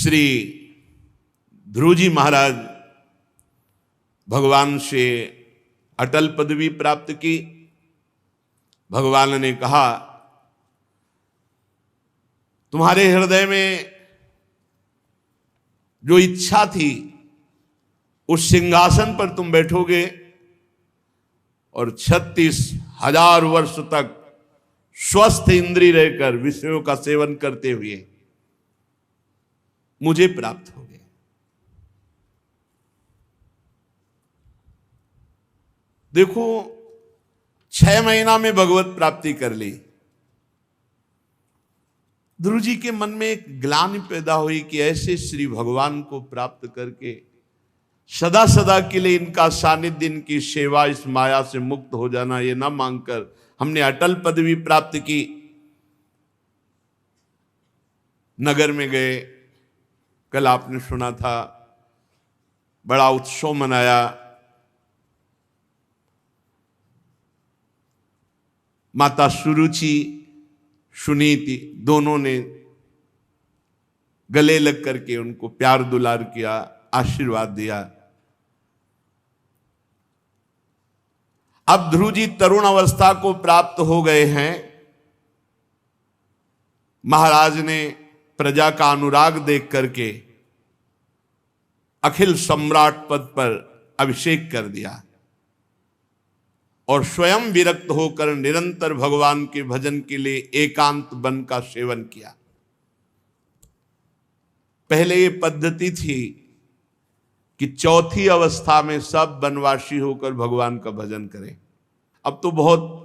श्री ध्रुव जी महाराज भगवान से अटल पदवी प्राप्त की। भगवान ने कहा, तुम्हारे हृदय में जो इच्छा थी उस सिंहासन पर तुम बैठोगे और 36,000 वर्ष तक स्वस्थ इंद्रिय रहकर विषयों का सेवन करते हुए मुझे प्राप्त हो गए। देखो, 6 महीना में भगवत प्राप्ति कर ली। ध्रुव जी के मन में एक ग्लानि पैदा हुई कि ऐसे श्री भगवान को प्राप्त करके सदा सदा के लिए इनका सानिध्य, इनकी सेवा, इस माया से मुक्त हो जाना, ये ना मांगकर हमने अटल पदवी प्राप्त की। नगर में गए, कल आपने सुना था, बड़ा उत्सव मनाया। माता सुरुचि, सुनीति दोनों ने गले लग करके उनको प्यार दुलार किया, आशीर्वाद दिया। अब ध्रुव जी तरुण अवस्था को प्राप्त हो गए हैं। महाराज ने प्रजा का अनुराग देख करके अखिल सम्राट पद पर अभिषेक कर दिया और स्वयं विरक्त होकर निरंतर भगवान के भजन के लिए एकांत वन का सेवन किया। पहले ये पद्धति थी कि चौथी अवस्था में सब वनवासी होकर भगवान का भजन करें। अब तो बहुत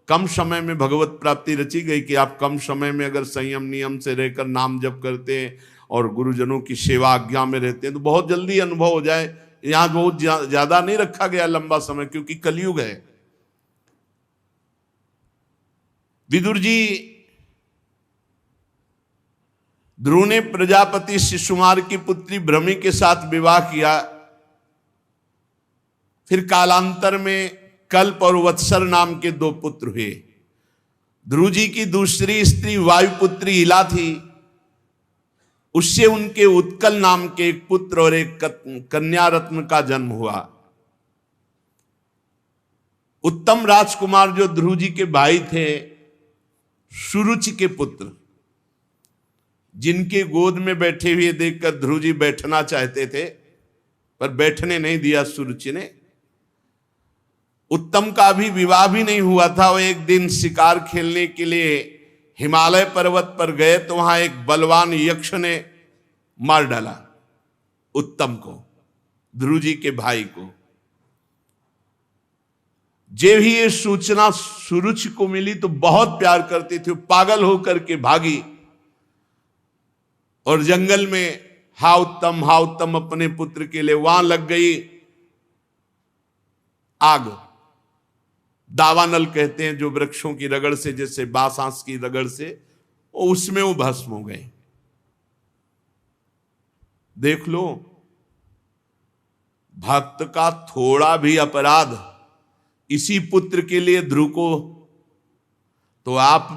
कम समय में भगवत प्राप्ति रची गई कि आप कम समय में अगर संयम नियम से रहकर नाम जप करते हैं और गुरुजनों की सेवा आज्ञा में रहते हैं तो बहुत जल्दी अनुभव हो जाए। यहां बहुत ज्यादा नहीं रखा गया लंबा समय, क्योंकि कलयुग है। विदुर जी, ध्रुव ने प्रजापति शिशुमार की पुत्री भ्रमि के साथ विवाह किया। फिर कालांतर में कल्प और वत्सर नाम के 2 पुत्र हुए। ध्रुव जी की दूसरी स्त्री वायुपुत्री इला थी, उससे उनके उत्कल नाम के एक पुत्र और एक कन्या रत्न का जन्म हुआ। उत्तम राजकुमार जो ध्रुव जी के भाई थे, सुरुचि के पुत्र, जिनके गोद में बैठे हुए देखकर ध्रुव जी बैठना चाहते थे पर बैठने नहीं दिया सुरुचि ने। उत्तम का भी विवाह भी नहीं हुआ था। वो एक दिन शिकार खेलने के लिए हिमालय पर्वत पर गए तो वहां एक बलवान यक्ष ने मार डाला उत्तम को, ध्रुव जी के भाई को। जब ही ये सूचना सुरुचि को मिली तो बहुत प्यार करती थी, पागल होकर के भागी और जंगल में हा उत्तम अपने पुत्र के लिए वहां लग गई आग। दावानल कहते हैं जो वृक्षों की रगड़ से, जैसे बांस की रगड़ से, उसमें वो भस्म हो गए। देख लो, भक्त का थोड़ा भी अपराध इसी पुत्र के लिए ध्रुव को, तो आप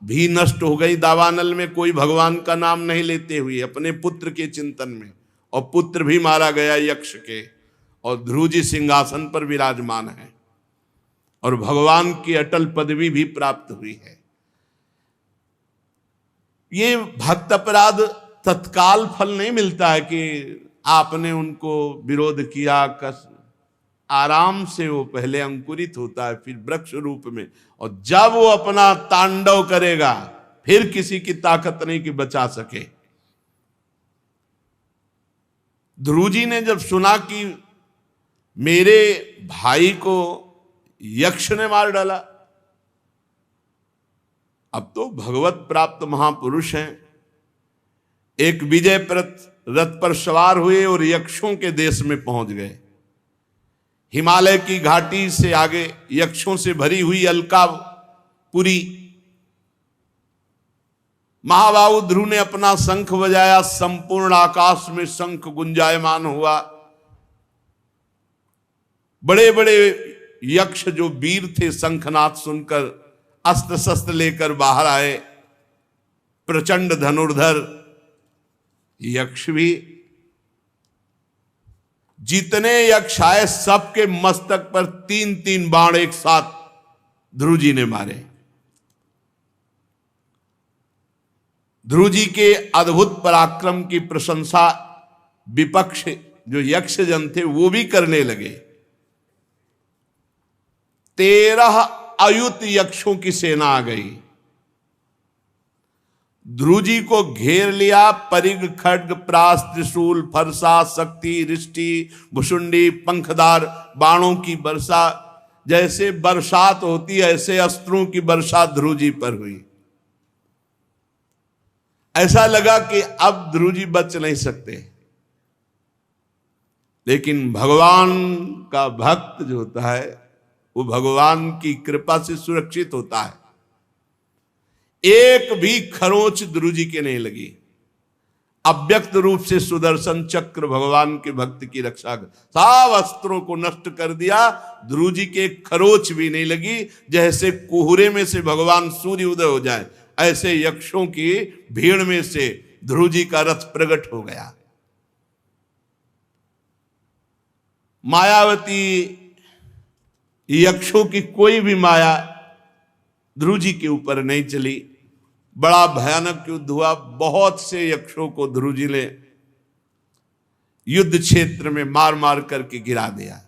भी नष्ट हो गई दावानल में, कोई भगवान का नाम नहीं लेते हुए अपने पुत्र के चिंतन में, और पुत्र भी मारा गया यक्ष के, और ध्रुव जी सिंहासन पर विराजमान है और भगवान की अटल पदवी भी प्राप्त हुई है। ये भक्त अपराध तत्काल फल नहीं मिलता है कि आपने उनको विरोध किया, आराम से वो पहले अंकुरित होता है, फिर वृक्ष रूप में, और जब वो अपना तांडव करेगा फिर किसी की ताकत नहीं कि बचा सके। ध्रुव जी ने जब सुना कि मेरे भाई को यक्ष ने मार डाला, अब तो भगवत प्राप्त महापुरुष हैं, एक विजय रथ पर सवार हुए और यक्षों के देश में पहुंच गए। हिमालय की घाटी से आगे यक्षों से भरी हुई अलकापुरी। महाबाहु ध्रुव ने अपना शंख बजाया, संपूर्ण आकाश में शंख गुंजायमान हुआ। बड़े बड़े यक्ष जो वीर थे शंखनाद सुनकर अस्त्र शस्त्र लेकर बाहर आए, प्रचंड धनुर्धर यक्ष भी, जितने यक्ष आए सबके मस्तक पर 3-3 बाण एक साथ ध्रुव जी ने मारे। ध्रुव जी के अद्भुत पराक्रम की प्रशंसा विपक्ष जो यक्ष जन थे वो भी करने लगे। 13 अयुत यक्षों की सेना आ गई, ध्रुव जी को घेर लिया। परिग, खड्ग, प्रास, त्रिशूल, फरसा, शक्ति, रिष्टि, भुषुंडी, पंखदार बाणों की वर्षा, जैसे बरसात होती है ऐसे अस्त्रों की वर्षा ध्रुव जी पर हुई। ऐसा लगा कि अब ध्रुव जी बच नहीं सकते, लेकिन भगवान का भक्त जो होता है वो भगवान की कृपा से सुरक्षित होता है। एक भी खरोंच ध्रुव जी के नहीं लगी। अव्यक्त रूप से सुदर्शन चक्र भगवान के भक्त की रक्षा कर सब अस्त्रों को नष्ट कर दिया। ध्रुव जी के खरोच भी नहीं लगी। जैसे कोहरे में से भगवान सूर्य उदय हो जाए, ऐसे यक्षों की भीड़ में से ध्रुव जी का रथ प्रकट हो गया। मायावती यक्षों की कोई भी माया ध्रुव जी के ऊपर नहीं चली। बड़ा भयानक युद्ध हुआ। बहुत से यक्षों को ध्रुव जी ने युद्ध क्षेत्र में मार मार करके गिरा दिया।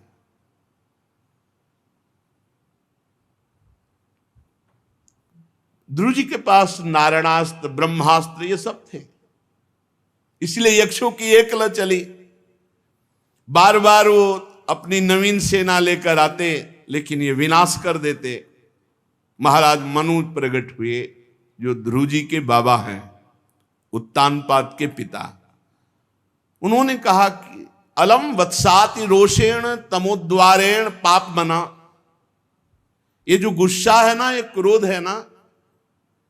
ध्रुव जी के पास नारायणास्त्र, ब्रह्मास्त्र ये सब थे, इसलिए यक्षों की एक ल चली। बार बार वो अपनी नवीन सेना लेकर आते, लेकिन ये विनाश कर देते। महाराज मनु प्रकट हुए, जो ध्रुव जी के बाबा हैं, उत्तानपाद के पिता। उन्होंने कहा कि अलम वत्साति रोषेण तमोद्वारेण पाप मना। ये जो गुस्सा है ना, ये क्रोध है ना,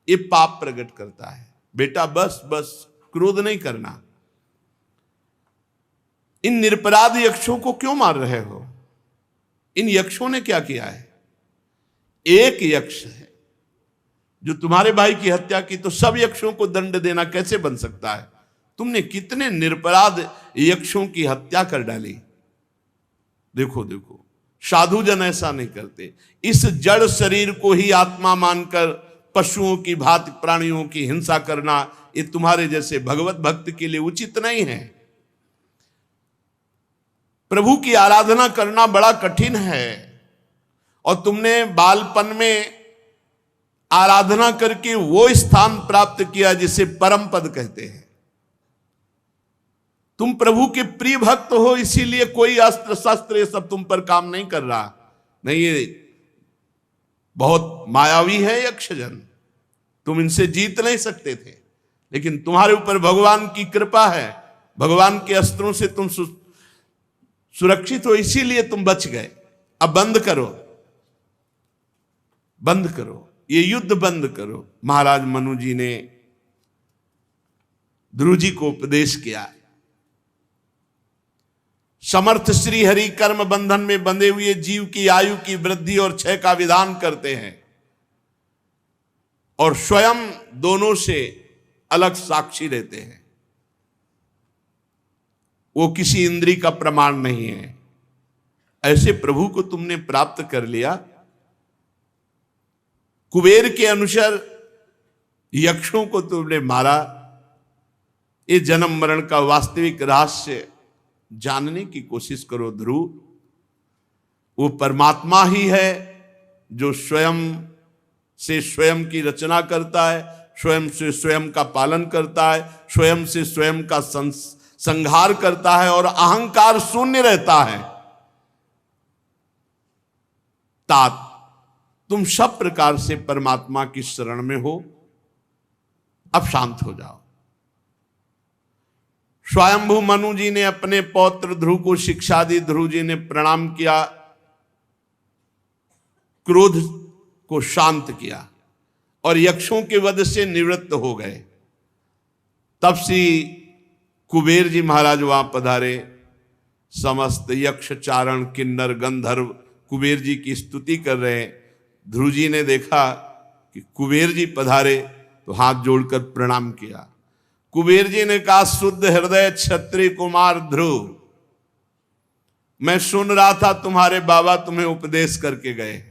ये पाप प्रकट करता है। बेटा बस बस क्रोध नहीं करना। इन निरपराध यक्षों को क्यों मार रहे हो? इन यक्षों ने क्या किया है? एक यक्ष है जो तुम्हारे भाई की हत्या की, तो सब यक्षों को दंड देना कैसे बन सकता है? तुमने कितने निरपराध यक्षों की हत्या कर डाली। देखो देखो, साधु जन ऐसा नहीं करते। इस जड़ शरीर को ही आत्मा मानकर पशुओं की भांति प्राणियों की हिंसा करना, ये तुम्हारे जैसे भगवत भक्त के लिए उचित नहीं है। प्रभु की आराधना करना बड़ा कठिन है, और तुमने बालपन में आराधना करके वो स्थान प्राप्त किया जिसे परम पद कहते हैं। तुम प्रभु के प्रिय भक्त हो, इसीलिए कोई अस्त्र शस्त्र ये सब तुम पर काम नहीं कर रहा। नहीं, ये बहुत मायावी है यक्षजन, तुम इनसे जीत नहीं सकते थे, लेकिन तुम्हारे ऊपर भगवान की कृपा है। भगवान के अस्त्रों से तुम सुरक्षित हो, इसीलिए तुम बच गए। अब बंद करो, बंद करो, ये युद्ध बंद करो। महाराज मनु जी ने ध्रुव जी को उपदेश किया। समर्थ श्री हरि कर्म बंधन में बंधे हुए जीव की आयु की वृद्धि और क्षय का विधान करते हैं, और स्वयं दोनों से अलग साक्षी रहते हैं। वो किसी इंद्री का प्रमाण नहीं है। ऐसे प्रभु को तुमने प्राप्त कर लिया। कुबेर के अनुसार यक्षों को तुमने मारा। ये जन्म मरण का वास्तविक रहस्य जानने की कोशिश करो ध्रुव। वो परमात्मा ही है जो स्वयं से स्वयं की रचना करता है, स्वयं से स्वयं का पालन करता है, स्वयं से स्वयं का संहार करता है, और अहंकार शून्य रहता है। तात तुम सब प्रकार से परमात्मा की शरण में हो, अब शांत हो जाओ। स्वयंभू मनु जी ने अपने पौत्र ध्रुव को शिक्षा दी। ध्रुव जी ने प्रणाम किया, क्रोध को शांत किया, और यक्षों के वध से निवृत्त हो गए। तब से कुबेर जी महाराज वहां पधारे। समस्त यक्ष, चारण, किन्नर, गंधर्व कुबेर जी की स्तुति कर रहे हैं। ध्रुव जी ने देखा कि कुबेर जी पधारे तो हाथ जोड़कर प्रणाम किया। कुबेर जी ने कहा, शुद्ध हृदय क्षत्रिय कुमार ध्रुव, मैं सुन रहा था तुम्हारे बाबा तुम्हें उपदेश करके गए,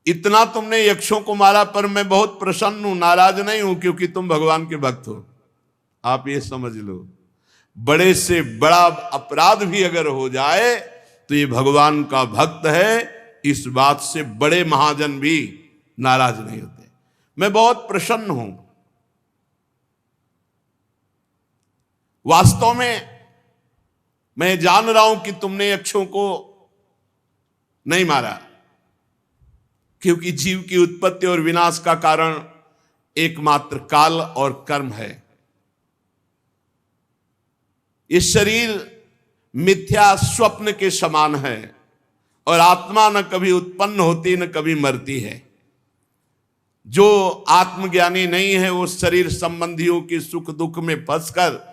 इतना तुमने यक्षों को मारा, पर मैं बहुत प्रसन्न हूं, नाराज नहीं हूं, क्योंकि तुम भगवान के भक्त हो। आप ये समझ लो, बड़े से बड़ा अपराध भी अगर हो जाए तो ये भगवान का भक्त है, इस बात से बड़े महाजन भी नाराज नहीं होते। मैं बहुत प्रसन्न हूं। वास्तव में मैं जान रहा हूं कि तुमने यक्षों को नहीं मारा, क्योंकि जीव की उत्पत्ति और विनाश का कारण एकमात्र काल और कर्म है। इस शरीर मिथ्या स्वप्न के समान है और आत्मा न कभी उत्पन्न होती न कभी मरती है। जो आत्मज्ञानी नहीं है वो शरीर संबंधियों के सुख दुख में फंसकर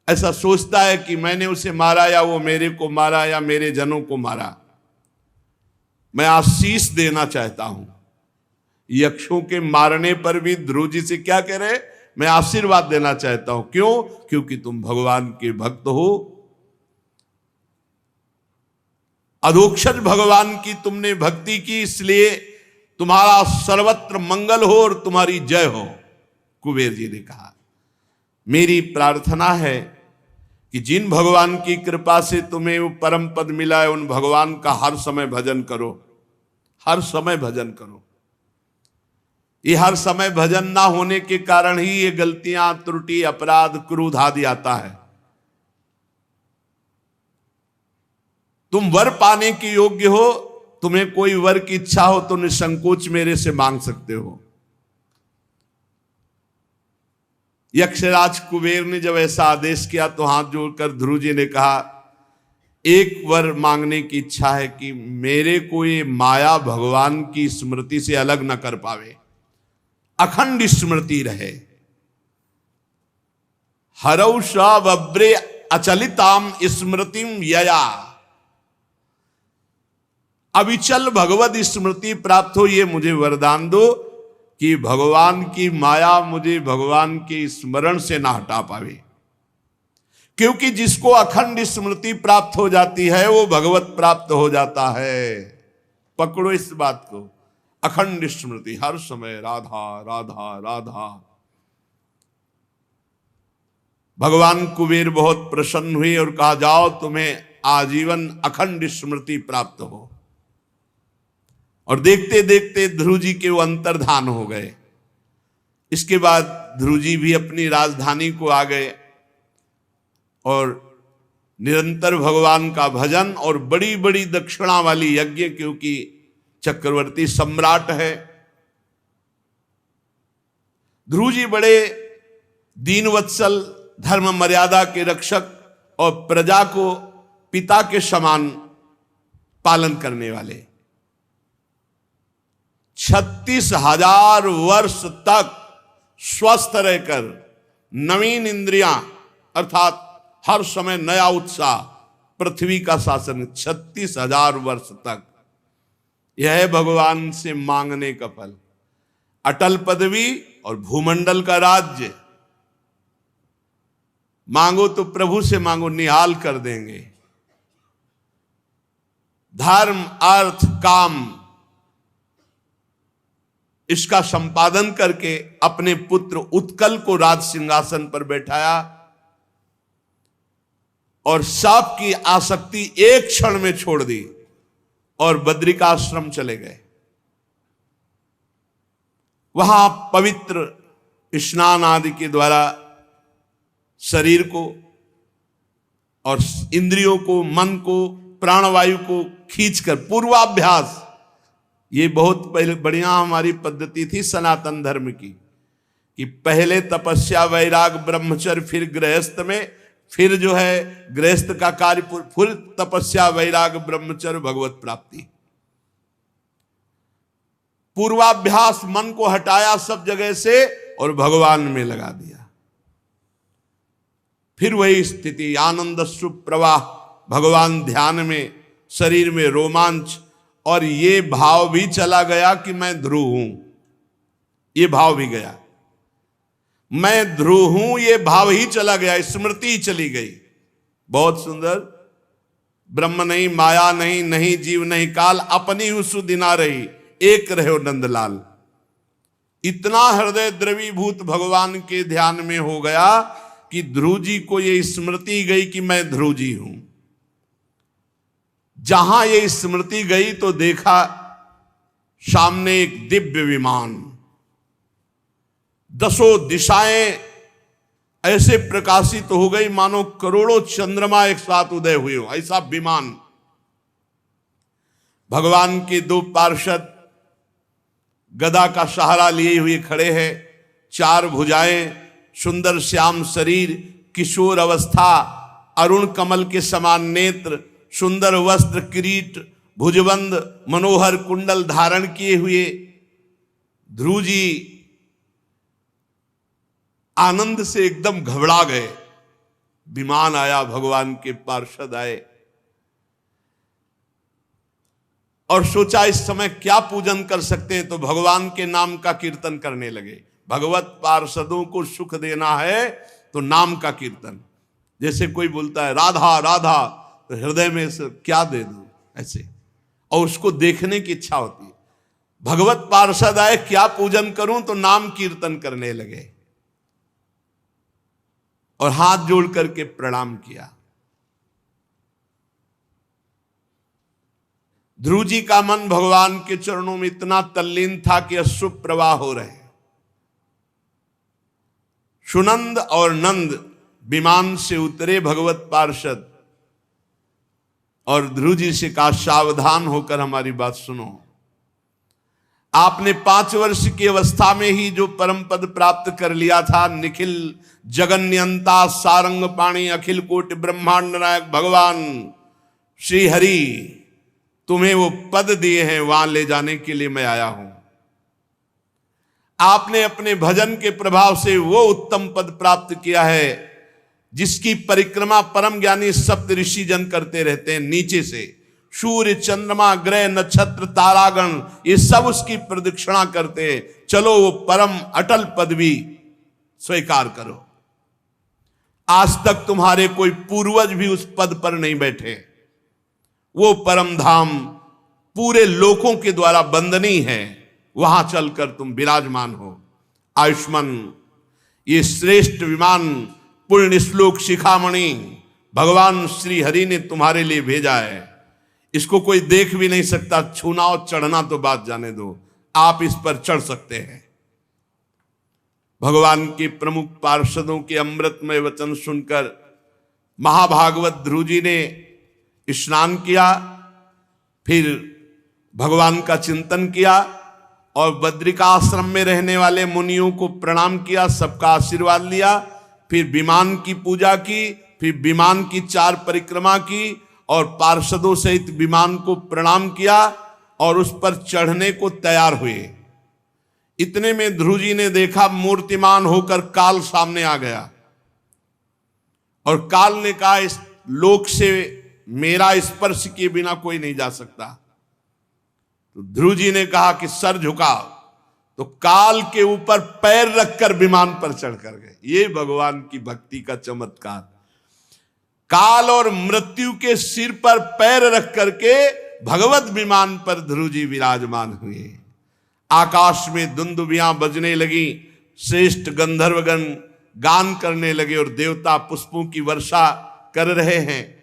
ऐसा सोचता है कि मैंने उसे मारा या वो मेरे को मारा या मेरे जनों को मारा। मैं आशीष देना चाहता हूं, यक्षों के मारने पर भी ध्रुव जी से क्या कह रहे, मैं आशीर्वाद देना चाहता हूं। क्यों? क्योंकि तुम भगवान के भक्त हो, अधोक्षज भगवान की तुमने भक्ति की, इसलिए तुम्हारा सर्वत्र मंगल हो और तुम्हारी जय हो। कुबेर जी ने कहा, मेरी प्रार्थना है कि जिन भगवान की कृपा से तुम्हें वो परम पद मिला है, उन भगवान का हर समय भजन करो, हर समय भजन करो। ये हर समय भजन ना होने के कारण ही ये गलतियां, त्रुटि, अपराध, क्रोध आदि आता है। तुम वर पाने के योग्य हो, तुम्हें कोई वर की इच्छा हो तो निसंकोच मेरे से मांग सकते हो। यक्षराज कुबेर ने जब ऐसा आदेश किया तो हाथ जोड़कर ध्रुव जी ने कहा, एक वर मांगने की इच्छा है कि मेरे को ये माया भगवान की स्मृति से अलग न कर पावे, अखंड स्मृति रहे। हरौ सव्रे अचलिताम स्मृतिम यया, अविचल भगवत स्मृति प्राप्त हो, ये मुझे वरदान दो कि भगवान की माया मुझे भगवान के स्मरण से ना हटा पावे। क्योंकि जिसको अखंड स्मृति प्राप्त हो जाती है वो भगवत प्राप्त हो जाता है। पकड़ो इस बात को, अखंड स्मृति, हर समय राधा राधा राधा। भगवान कुबेर बहुत प्रसन्न हुए और कहा, जाओ तुम्हें आजीवन अखंड स्मृति प्राप्त हो। और देखते देखते ध्रुव जी के वो अंतर्धान हो गए। इसके बाद ध्रुव जी भी अपनी राजधानी को आ गए और निरंतर भगवान का भजन और बड़ी बड़ी दक्षिणा वाली यज्ञ, क्योंकि चक्रवर्ती सम्राट है। ध्रुव जी बड़े दीनवत्सल, धर्म मर्यादा के रक्षक और प्रजा को पिता के समान पालन करने वाले। 36,000 वर्ष तक स्वस्थ रहकर, नवीन इंद्रियां अर्थात हर समय नया उत्साह, पृथ्वी का शासन 36,000 वर्ष तक। यह है भगवान से मांगने का फल, अटल पदवी और भूमंडल का राज्य। मांगो तो प्रभु से मांगो, निहाल कर देंगे। धर्म, अर्थ, काम, इसका संपादन करके अपने पुत्र उत्कल को राज सिंहासन पर बैठाया और सांप की आसक्ति एक क्षण में छोड़ दी और बद्रिकाश्रम चले गए। वहां पवित्र स्नान आदि के द्वारा शरीर को और इंद्रियों को, मन को, प्राणवायु को खींचकर पूर्वाभ्यास, ये बहुत पहले बढ़िया हमारी पद्धति थी सनातन धर्म की, कि पहले तपस्या, वैराग, ब्रह्मचर्य, फिर गृहस्थ में, फिर जो है गृहस्थ का कार्य, फिर तपस्या, वैराग, ब्रह्मचर्य, भगवत प्राप्ति। पूर्वाभ्यास, मन को हटाया सब जगह से और भगवान में लगा दिया। फिर वही स्थिति, आनंद सुप्रवाह, भगवान ध्यान में, शरीर में रोमांच, और ये भाव भी चला गया कि मैं ध्रुव हूं, ये भाव भी गया। मैं ध्रुव हूं, ये भाव ही चला गया, स्मृति ही चली गई। बहुत सुंदर। ब्रह्म नहीं, माया नहीं, नहीं जीव नहीं काल, अपनी उसु दिना रही, एक रहो नंदलाल। इतना हृदय द्रवीभूत भगवान के ध्यान में हो गया कि ध्रुव जी को ये स्मृति गई कि मैं ध्रुव जी हूं। जहां ये स्मृति गई तो देखा सामने एक दिव्य विमान, दसों दिशाएं ऐसे प्रकाशित हो गई मानो करोड़ों चंद्रमा एक साथ उदय हुए हो, ऐसा विमान। भगवान के दो पार्षद गदा का सहारा लिए हुए खड़े हैं, चार भुजाएं, सुंदर श्याम शरीर, किशोर अवस्था, अरुण कमल के समान नेत्र, सुंदर वस्त्र, किरीट, भुजबंद, मनोहर कुंडल धारण किए हुए ध्रुव जी आनंद से एकदम घबरा गए। विमान आया, भगवान के पार्षद आए और सोचा इस समय क्या पूजन कर सकते हैं, तो भगवान के नाम का कीर्तन करने लगे। भगवत पार्षदों को सुख देना है तो नाम का कीर्तन। जैसे कोई बोलता है राधा राधा, तो हृदय में से क्या दे दूं ऐसे, और उसको देखने की इच्छा होती है। भगवत पार्षद आए, क्या पूजन करूं, तो नाम कीर्तन करने लगे और हाथ जोड़ करके प्रणाम किया। ध्रुव जी का मन भगवान के चरणों में इतना तल्लीन था कि अश्रु प्रवाह हो रहे। सुनंद और नंद विमान से उतरे भगवत पार्षद और ध्रुव जी से कहा सावधान होकर हमारी बात सुनो। आपने 5 वर्ष की अवस्था में ही जो परम पद प्राप्त कर लिया था, निखिल जगन्यंता सारंग पाणी अखिल कोटि ब्रह्मांड नायक भगवान श्री हरि, तुम्हें वो पद दिए हैं, वहां ले जाने के लिए मैं आया हूं। आपने अपने भजन के प्रभाव से वो उत्तम पद प्राप्त किया है जिसकी परिक्रमा परम ज्ञानी सप्त ऋषि जन करते रहते हैं। नीचे से सूर्य चंद्रमा ग्रह नक्षत्र तारागण ये सब उसकी प्रदक्षिणा करते हैं। चलो वो परम अटल पदवी स्वीकार करो। आज तक तुम्हारे कोई पूर्वज भी उस पद पर नहीं बैठे। वो परम धाम पूरे लोकों के द्वारा वंदनीय है, वहां चलकर तुम विराजमान हो। आयुष्मान ये श्रेष्ठ विमान पुण्य श्लोक शिखामणि भगवान श्री हरि ने तुम्हारे लिए भेजा है। इसको कोई देख भी नहीं सकता, छूना और चढ़ना तो बात जाने दो, आप इस पर चढ़ सकते हैं। भगवान के प्रमुख पार्षदों के अमृतमय वचन सुनकर महाभागवत ध्रुव जी ने स्नान किया, फिर भगवान का चिंतन किया और बद्रिका आश्रम में रहने वाले मुनियों को प्रणाम किया, सबका आशीर्वाद लिया, फिर विमान की पूजा की, फिर विमान की 4 परिक्रमा की और पार्षदों सहित विमान को प्रणाम किया और उस पर चढ़ने को तैयार हुए। इतने में ध्रुव जी ने देखा मूर्तिमान होकर काल सामने आ गया और काल ने कहा इस लोक से मेरा स्पर्श किए बिना कोई नहीं जा सकता। तो ध्रुव जी ने कहा कि सर झुकाओ, तो काल के ऊपर पैर रखकर विमान पर चढ़कर गए। ये भगवान की भक्ति का चमत्कार। काल और मृत्यु के सिर पर पैर रख करके भगवत विमान पर ध्रुव जी विराजमान हुए। आकाश में दुंदुभियां बजने लगी, श्रेष्ठ गंधर्वगण गान करने लगे और देवता पुष्पों की वर्षा कर रहे हैं।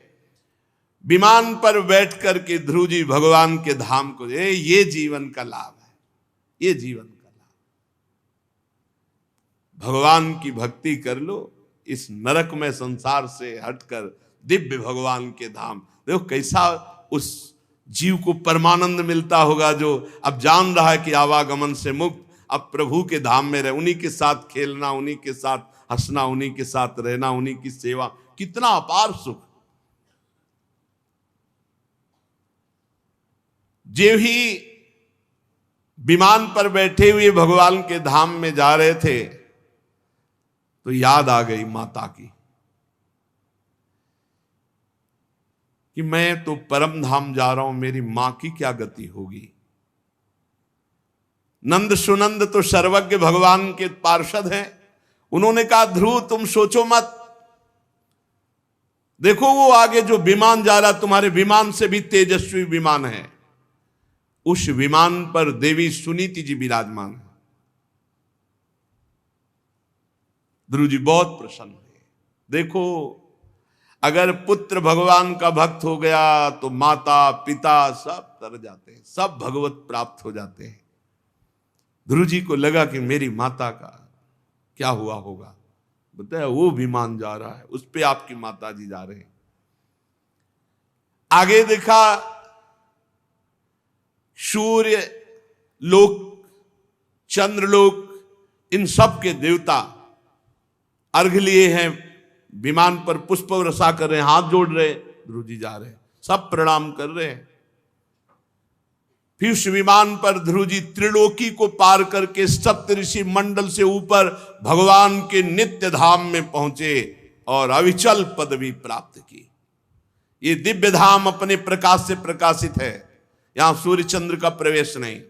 विमान पर बैठ करके ध्रुव जी भगवान के धाम को, ये जीवन का लाभ है, ये जीवन का लाभ। भगवान की भक्ति कर लो, इस नरकमय संसार से हटकर दिव्य भगवान के धाम। देखो कैसा उस जीव को परमानंद मिलता होगा जो अब जान रहा है कि आवागमन से मुक्त अब प्रभु के धाम में रहे, उन्हीं के साथ खेलना, उन्हीं के साथ हंसना, उन्हीं के साथ रहना, उन्हीं की सेवा, कितना अपार सुख। जे ही विमान पर बैठे हुए भगवान के धाम में जा रहे थे तो याद आ गई माता की कि मैं तो परम धाम जा रहा हूं, मेरी मां की क्या गति होगी। नंद सुनंद तो सर्वज्ञ भगवान के पार्षद हैं, उन्होंने कहा ध्रुव तुम सोचो मत, देखो वो आगे जो विमान जा रहा, तुम्हारे विमान से भी तेजस्वी विमान है, उस विमान पर देवी सुनीति जी विराजमान है। ध्रुव जी बहुत प्रसन्न हुए। देखो अगर पुत्र भगवान का भक्त हो गया तो माता पिता सब तर जाते हैं, सब भगवत प्राप्त हो जाते हैं। ध्रुव जी को लगा कि मेरी माता का क्या हुआ होगा, बताया वो विमान जा रहा है, उस पे आपकी माता जी जा रहे हैं। आगे देखा सूर्य लोक, चंद्रलोक, इन सब के देवता अर्घ लिए हैं, विमान पर पुष्प वर्षा कर रहे हैं, हाथ जोड़ रहे, ध्रुव जी जा रहे हैं, सब प्रणाम कर रहे हैं। फिर उस विमान पर ध्रुव जी त्रिलोकी को पार करके सप्तऋषि मंडल से ऊपर भगवान के नित्य धाम में पहुंचे और अविचल पदवी प्राप्त की। ये दिव्य धाम अपने प्रकाश से प्रकाशित है, यहां सूर्य चंद्र का प्रवेश नहीं,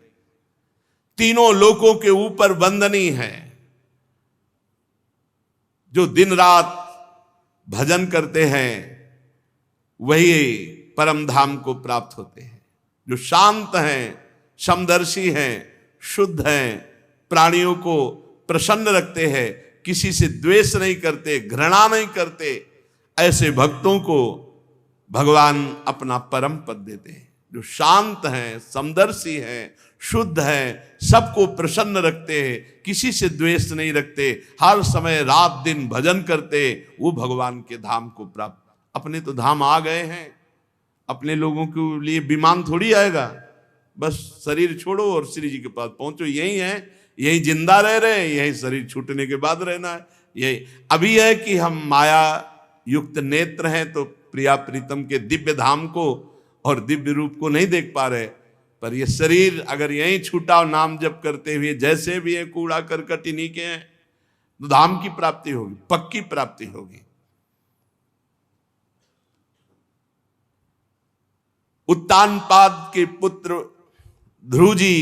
तीनों लोकों के ऊपर वंदनीय है। जो दिन रात भजन करते हैं वही परम धाम को प्राप्त होते हैं। जो शांत हैं, समदर्शी हैं, शुद्ध हैं, प्राणियों को प्रसन्न रखते हैं, किसी से द्वेष नहीं करते, घृणा नहीं करते, ऐसे भक्तों को भगवान अपना परम पद देते हैं। जो शांत हैं, समदर्शी हैं, शुद्ध हैं, सबको प्रसन्न रखते हैं, किसी से द्वेष नहीं रखते, हर समय रात दिन भजन करते, वो भगवान के धाम को प्राप्त। अपने तो धाम आ गए हैं, अपने लोगों के लिए विमान थोड़ी आएगा, बस शरीर छोड़ो और श्री जी के पास पहुंचो, यही है, यही जिंदा रह रहे हैं, यही शरीर छूटने के बाद रहना है। यही अभी है कि हम माया युक्त नेत्र हैं तो प्रिया प्रीतम के दिव्य धाम को और दिव्य रूप को नहीं देख पा रहे, पर ये शरीर अगर यहीं छूटा और नाम जप करते हुए जैसे भी है कूड़ा करकट इन्हीं के हैं, तो धाम की प्राप्ति होगी, पक्की प्राप्ति होगी। उत्तानपाद के पुत्र ध्रुव जी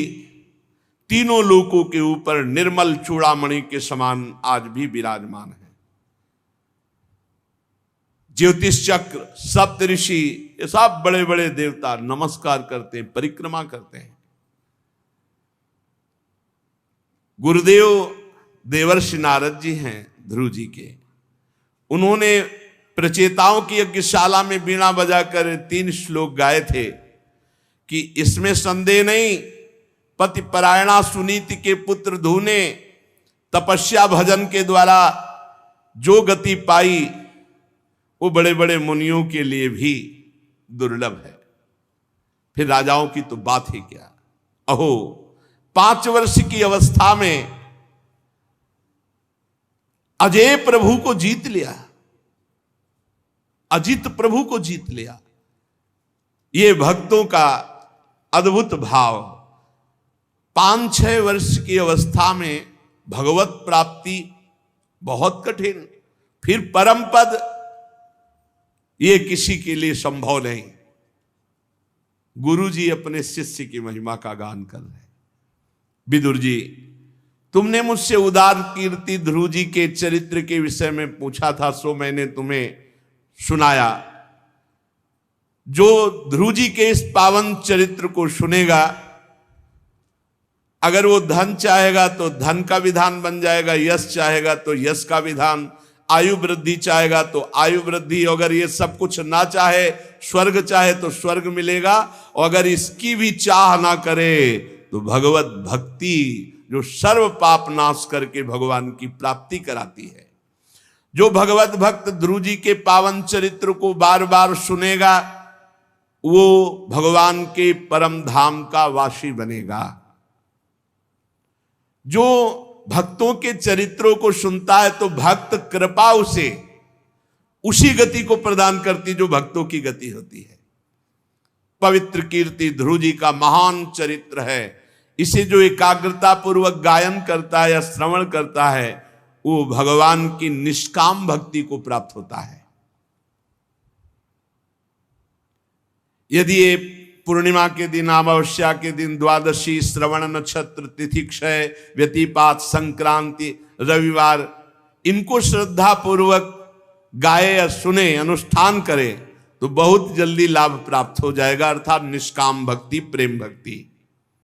तीनों लोकों के ऊपर निर्मल चूड़ामणि के समान आज भी विराजमान है। ज्योतिष चक्र, सप्तऋषि, ये सब बड़े बड़े देवता नमस्कार करते हैं, परिक्रमा करते हैं। गुरुदेव देवर्षि नारद जी हैं ध्रुव जी के, उन्होंने प्रचेताओं की यज्ञशाला में बीणा बजाकर 3 श्लोक गाए थे कि इसमें संदेह नहीं, पति परायणा सुनीति के पुत्र ध्रुव ने तपस्या भजन के द्वारा जो गति पाई वो बड़े बड़े मुनियों के लिए भी दुर्लभ है। फिर राजाओं की तो बात ही क्या। अहो 5 वर्ष की अवस्था में अजय प्रभु को जीत लिया, अजित प्रभु को जीत लिया। ये भक्तों का अद्भुत भाव। 5-6 वर्ष की अवस्था में भगवत प्राप्ति बहुत कठिन, फिर परम पद, ये किसी के लिए संभव नहीं। गुरु जी अपने शिष्य की महिमा का गान कर रहे हैं। विदुर जी, तुमने मुझसे उदार कीर्ति ध्रुव जी के चरित्र के विषय में पूछा था, सो मैंने तुम्हें सुनाया। जो ध्रुव जी के इस पावन चरित्र को सुनेगा, अगर वो धन चाहेगा तो धन का विधान बन जाएगा, यश चाहेगा तो यश का विधान, आयु वृद्धि चाहेगा तो आयु वृद्धि, अगर ये सब कुछ ना चाहे, स्वर्ग चाहे तो स्वर्ग मिलेगा, और अगर इसकी भी चाह ना करे तो भगवत भक्ति जो सर्व पाप नाश करके भगवान की प्राप्ति कराती है। जो भगवत भक्त ध्रुव जी के पावन चरित्र को बार बार सुनेगा वो भगवान के परम धाम का वासी बनेगा। जो भक्तों के चरित्रों को सुनता है तो भक्त कृपा उसे उसी गति को प्रदान करती जो भक्तों की गति होती है। पवित्र कीर्ति ध्रुव जी का महान चरित्र है। इसे जो एकाग्रता पूर्वक गायन करता है या श्रवण करता है वो भगवान की निष्काम भक्ति को प्राप्त होता है। यदि ये पूर्णिमा के दिन, अमावस्या के दिन, द्वादशी, श्रवण नक्षत्र, तिथि क्षय, व्यतिपात, संक्रांति, रविवार, इनको श्रद्धा पूर्वक गाए या सुने, अनुष्ठान करे तो बहुत जल्दी लाभ प्राप्त हो जाएगा, अर्थात निष्काम भक्ति, प्रेम भक्ति।